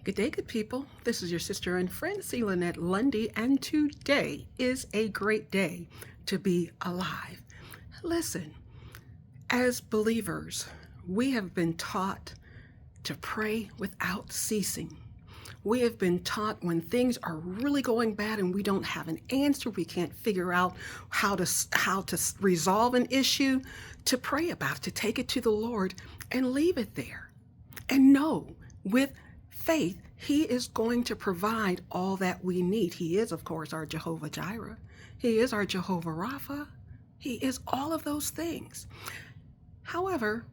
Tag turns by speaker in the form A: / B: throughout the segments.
A: Good day, good people. This is your sister and friend, C. Lynette Lundy, and today is a great day to be alive. Listen, as believers, we have been taught to pray without ceasing. We have been taught when things are really going bad and we don't have an answer, we can't figure out how to resolve an issue, to pray about it, to take it to the Lord and leave it there. And know with faith, He is going to provide all that we need. He is, of course, our Jehovah Jireh. He is our Jehovah Rapha. He is all of those things. However,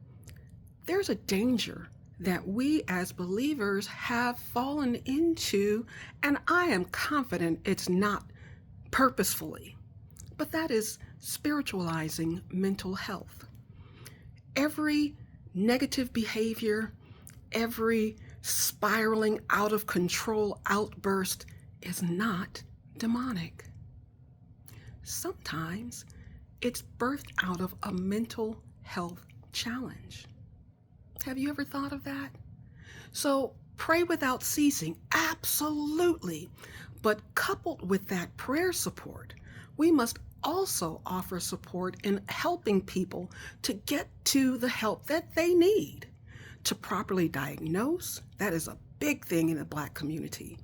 A: there's a danger that we as believers have fallen into, and I am confident it's not purposefully, but that is spiritualizing mental health. Every negative behavior, every spiraling out of control outburst is not demonic. Sometimes it's birthed out of a mental health challenge. Have you ever thought of that? So pray without ceasing, absolutely. But coupled with that prayer support, we must also offer support in helping people to get to the help that they need. To properly diagnose, that is a big thing in the Black community.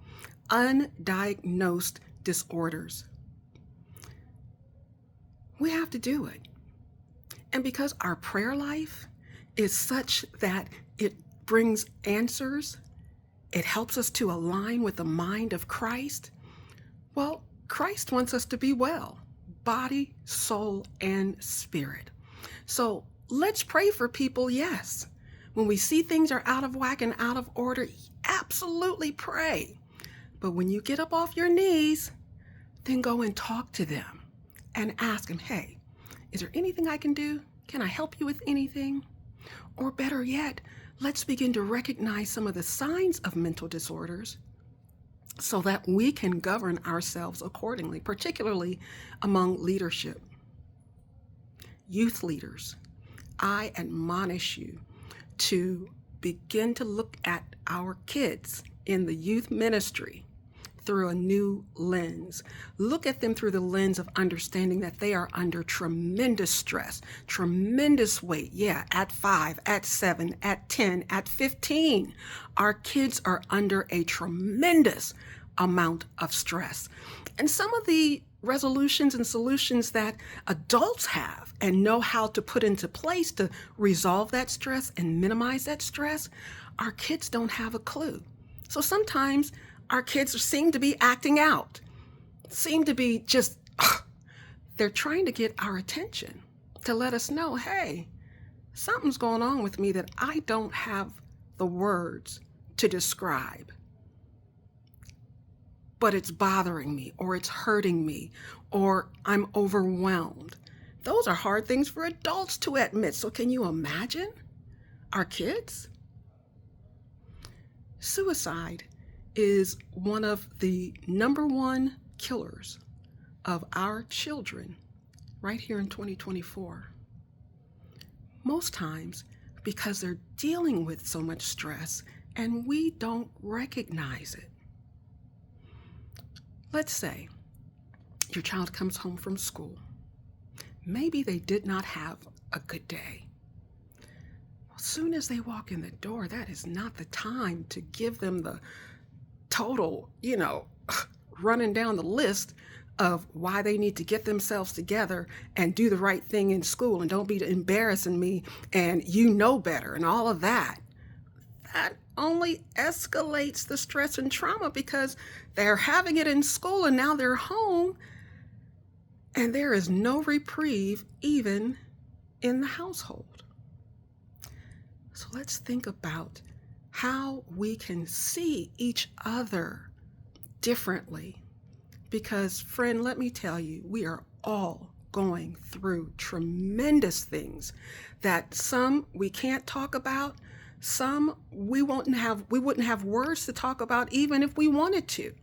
A: Undiagnosed disorders. We have to do it. And because our prayer life is such that it brings answers, it helps us to align with the mind of Christ. Well, Christ wants us to be well, body, soul, and spirit. So let's pray for people, yes. When we see things are out of whack and out of order, absolutely pray. But when you get up off your knees, then go and talk to them and ask them, hey, is there anything I can do? Can I help you with anything? Or better yet, let's begin to recognize some of the signs of mental disorders so that we can govern ourselves accordingly, particularly among leadership. Youth leaders, I admonish you to begin to look at our kids in the youth ministry through a new lens. Look at them through the lens of understanding that they are under tremendous stress, tremendous weight. Yeah, at 5, at 7, at 10, at 15, our kids are under a tremendous amount of stress. And some of the resolutions and solutions that adults have and know how to put into place to resolve that stress and minimize that stress, our kids don't have a clue. So sometimes our kids seem to be acting out, seem to be just, they're trying to get our attention to let us know, hey, something's going on with me that I don't have the words to describe. But it's bothering me, or it's hurting me, or I'm overwhelmed. Those are hard things for adults to admit. So can you imagine our kids? Suicide is one of the number one killers of our children right here in 2024. Most times because they're dealing with so much stress and we don't recognize it. Let's say your child comes home from school. Maybe they did not have a good day. As soon as they walk in the door, that is not the time to give them the total, running down the list of why they need to get themselves together and do the right thing in school and don't be embarrassing me and you know better and all of that. That only escalates the stress and trauma because they're having it in school and now they're home and there is no reprieve even in the household. So let's think about how we can see each other differently. Because, friend, let me tell you, we are all going through tremendous things that some we can't talk about, some we wouldn't have words to talk about even if we wanted to.